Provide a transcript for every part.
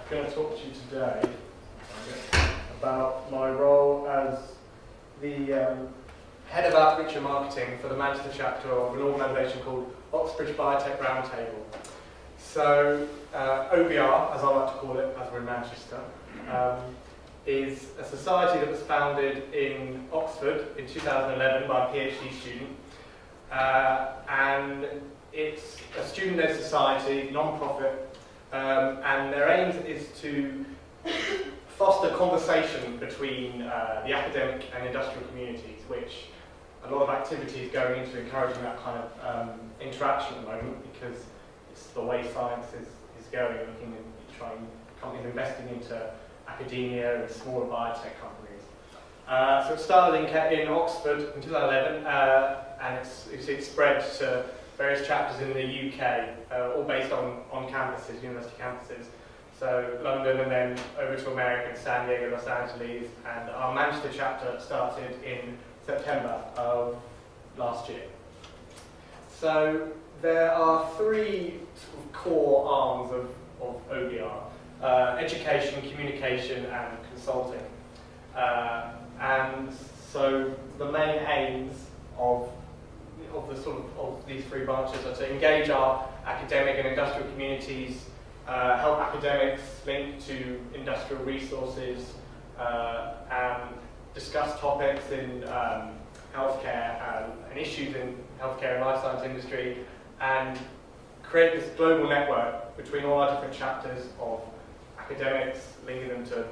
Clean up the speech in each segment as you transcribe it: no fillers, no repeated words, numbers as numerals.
going to talk to you today about my role as the Head of Outreach and Marketing for the Manchester chapter of an organisation called Oxbridge Biotech Roundtable. So OBR, as I like to call it, as we're in Manchester, is a society that was founded in Oxford in 2011 by a PhD student. And it's a student-led society, non-profit, and their aim is to foster conversation between the academic and industrial communities, which a lot of activity is going into encouraging that kind of interaction at the moment, because it's the way science is going, looking at trying companies investing into academia and smaller biotech companies. So it started in Oxford in 2011, and it's spread to various chapters in the UK, all based on campuses, university campuses. So London, and then over to America, San Diego, Los Angeles, and our Manchester chapter started in September of last year. So there are three sort of core arms of OBR: education, communication, and consulting. And so the main aims of these three branches are to engage our academic and industrial communities, help academics link to industrial resources, and discuss topics in healthcare and issues in healthcare and life science industry, and create this global network between all our different chapters of academics, linking them to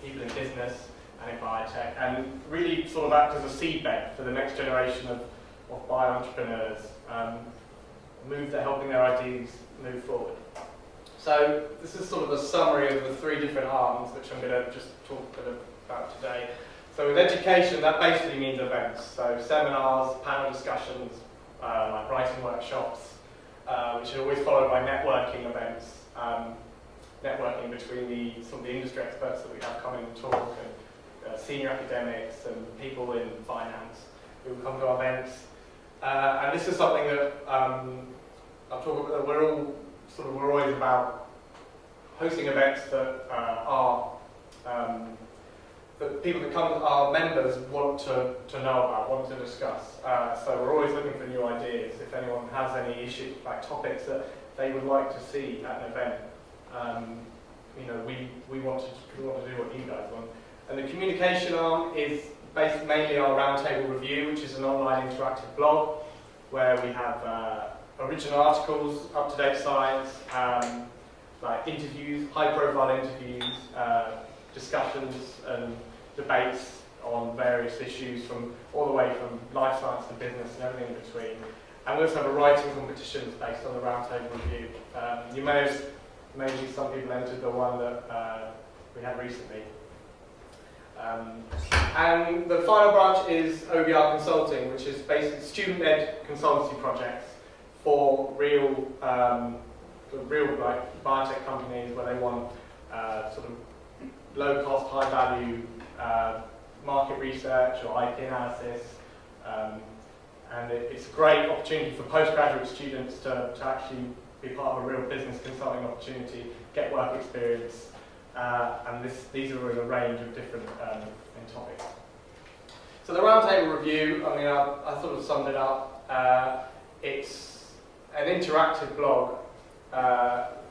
people in business and in biotech, and really sort of act as a seedbed for the next generation of bio-entrepreneurs, helping their ideas move forward. So this is sort of a summary of the three different arms, which I'm going to just talk a bit about today. So with education, that basically means events. So seminars, panel discussions, like writing workshops, which are always followed by networking events, networking between the industry experts that we have come in and talk, and senior academics and people in finance who come to our events. And this is something that I'll talk about. We're always about hosting events that that people that come, our members, want to know about, want to discuss. So we're always looking for new ideas. If anyone has any issues, like topics that they would like to see at an event, we want to do what you guys want. And the communication arm is based mainly on Roundtable Review, which is an online interactive blog where we have original articles, up-to-date science, like interviews, high-profile interviews, discussions and debates on various issues, from all the way from life science to business and everything in between. And we also have a writing competitions based on the Roundtable Review. You may have, maybe some people entered the one that we had recently. And the final branch is OBR Consulting, which is basically student-led consultancy projects for real like biotech companies where they want sort of low-cost, high-value market research or IP analysis, and it's a great opportunity for postgraduate students to actually be part of a real business consulting opportunity, get work experience. And these are in a range of different topics. So the Roundtable Review, I sort of summed it up. It's an interactive blog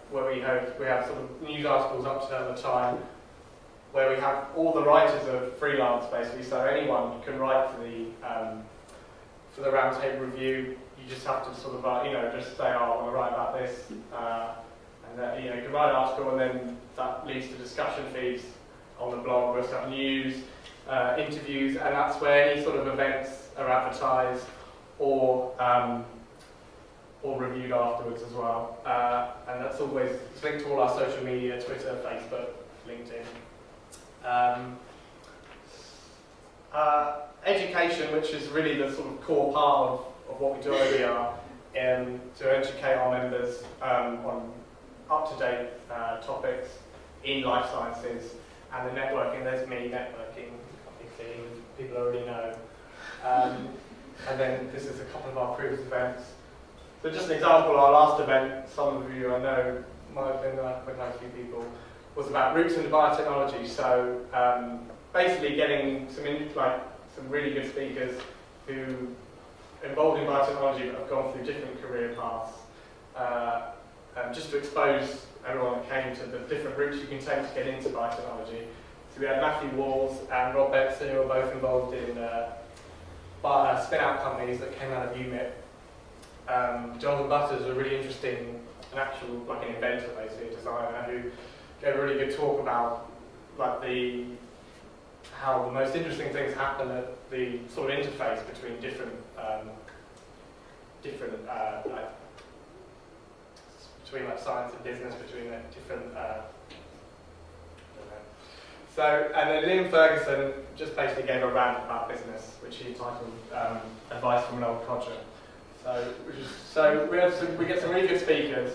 where we have sort of news articles up to the time, where we have all the writers are freelance basically, so anyone can write for the Roundtable Review. You just have to sort of just say, I want to write about this. And you can write an article, and then that leads to discussion feeds on the blog. We also have news, interviews, and that's where any sort of events are advertised or reviewed afterwards as well. And that's always linked to all our social media: Twitter, Facebook, LinkedIn. Education, which is really the sort of core part of what we do at OBR, to educate our members on up-to-date topics in life sciences, and the networking. There's me networking, obviously, people already know. And then this is a couple of our previous events. So just an example, our last event, some of you I know might have been quite a few people, was about roots into biotechnology. So basically getting some really good speakers who are involved in biotechnology but have gone through different career paths, just to expose everyone that came to the different routes you can take to get into biotechnology. So we had Matthew Walls and Rob Betson, who were both involved in spin-out companies that came out of UMIT. Jonathan Butters, a really interesting, an inventor basically, a designer, who gave a really good talk about how the most interesting things happen at the sort of interface between different between science and business, between the different. So, and then Liam Ferguson just basically gave a rant about business, which he titled "Advice from an Old Codger." So we get some really good speakers.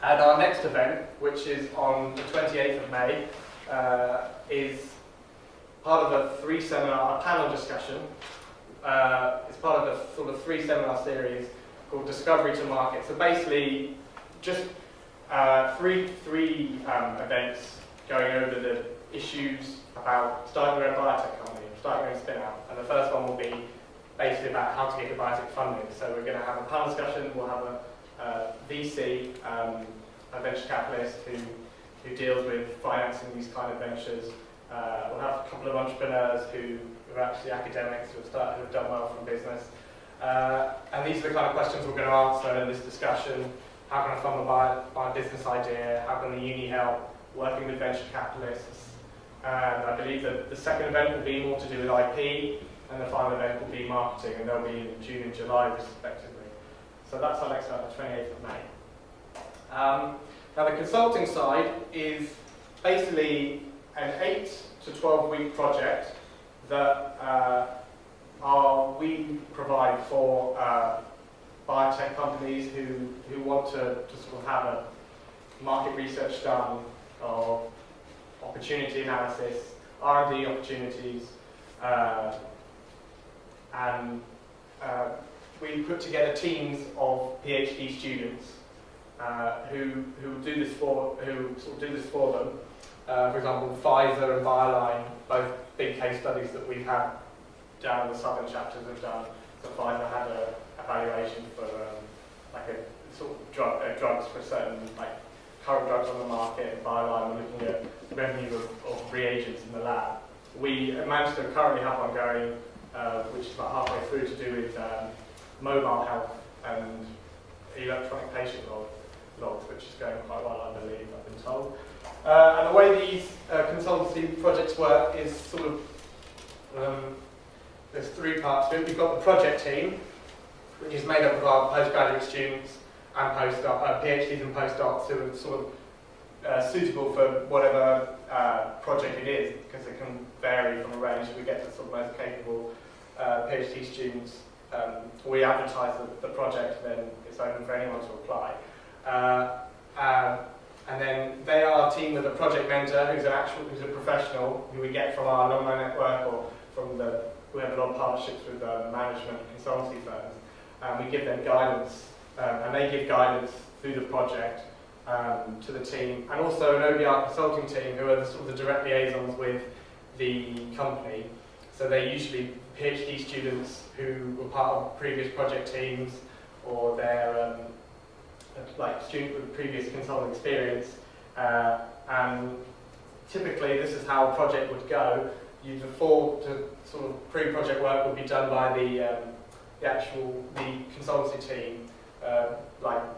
And our next event, which is on the 28th of May, is part of a three-seminar panel discussion. It's part of a sort of three-seminar series called Discovery to Market. So basically, just three events going over the issues about starting your own biotech company, starting your own spin-out. And the first one will be basically about how to get your biotech funding. So we're going to have a panel discussion. We'll have a VC, a venture capitalist who deals with financing these kind of ventures. We'll have a couple of entrepreneurs who are actually academics who have done well from business. And these are the kind of questions we're going to answer in this discussion. How can I fund my business idea? How can the uni help? Working with venture capitalists. And I believe that the second event will be more to do with IP, and the final event will be marketing, and they'll be in June and July respectively. So that's our next event, the 28th of May. Now the consulting side is basically an 8 to 12 week project that we provide for biotech companies who want to sort of have a market research done, or opportunity analysis, R&D opportunities, and we put together teams of PhD students who do this for them. For example, Pfizer and BioLine, both big case studies that we've had down in the southern chapters have done. So Pfizer had an evaluation for a sort of drugs for certain current drugs on the market, and BioLine were looking at revenue of reagents in the lab. We managed to currently have one going, which is about halfway through, to do with mobile health and electronic patient logs, which is going quite well, I believe, I've been told. And the way these consultancy projects work is sort of, there's three parts to it. We've got the project team, which is made up of our postgraduate students and PhDs and postdocs who are sort of suitable for whatever project it is, because it can vary from a range. We get the sort of most capable PhD students. We advertise the project, then it's open for anyone to apply. And then they are a team with a project mentor who's a professional who we get from our alumni network, or we have a lot of partnerships with management and consultancy firms. And we give them guidance, and they give guidance through the project to the team, and also an OBR consulting team who are the direct liaisons with the company. So they're usually PhD students who were part of previous project teams, or they're students with previous consulting experience. And typically this is how a project would go. The sort of pre-project work would be done by the consultancy team,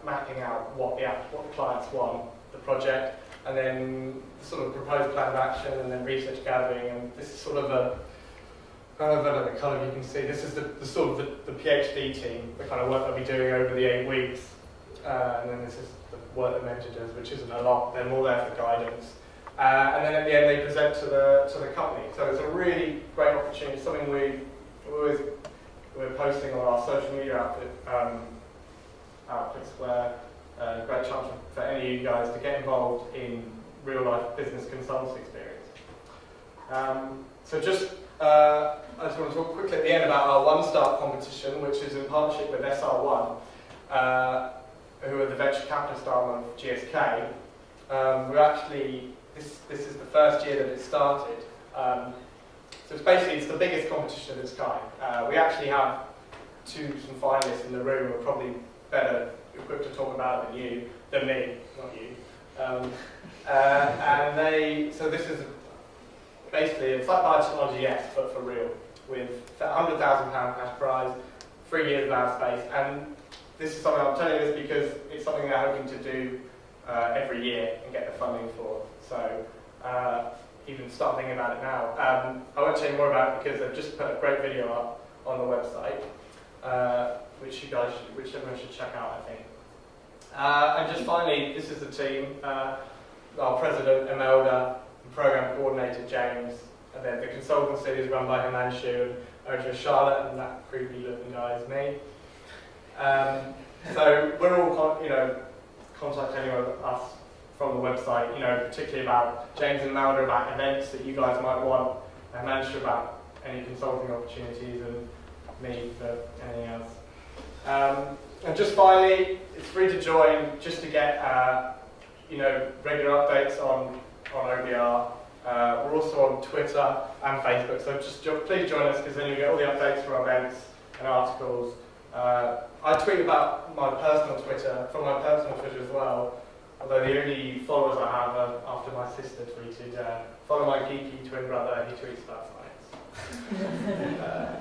mapping out what the clients want, the project, and then sort of proposed plan of action, and then research gathering. And this is sort of I don't know the colour you can see. This is the sort of the PhD team, the kind of work they'll be doing over the 8 weeks. And then this is the work the mentor does, which isn't a lot. They're more there for guidance. And then at the end they present to the company. So it's a really great opportunity. Something we're posting on our social media outlets, where a great chance for any of you guys to get involved in real life business consultancy experience. I just want to talk quickly at the end about our One Start competition, which is in partnership with SR1. who are the venture capitalist arm of GSK, we're actually, this is the first year that it started. So it's the biggest competition of its kind. We actually have some finalists in the room who are probably better equipped to talk about it than me, not you. So this is basically, it's like biotechnology, yes, but for real, with £100,000 cash prize, 3 years of outer space, and this is something I'm telling you this because it's something they're hoping to do every year and get the funding for. So even start thinking about it now. I won't tell you more about it because they've just put a great video up on the website, which everyone should check out, I think. And just finally, this is the team. Our president, Imelda, and program coordinator, James, and then the consultancy is run by Himanshu, and Charlotte, and that creepy looking guy is me. So we're all, contact anyone with us from the website, particularly about James and Imelda about events that you guys might want, and Himanshu about any consulting opportunities, and me for anything else. And just finally, it's free to join just to get regular updates on OBR. We're also on Twitter and Facebook, so please join us because then you get all the updates from events and articles. I tweet about my personal Twitter, from my personal Twitter as well, although the only followers I have are after my sister tweeted. Follow my geeky twin brother, he tweets about science.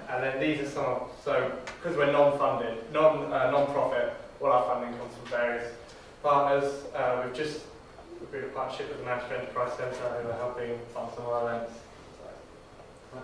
And then these are some, so because we're non-funded, non-profit, all our funding comes from various partners. We've just agreed a partnership with the Manchester Enterprise Centre who are helping fund some of our events. So,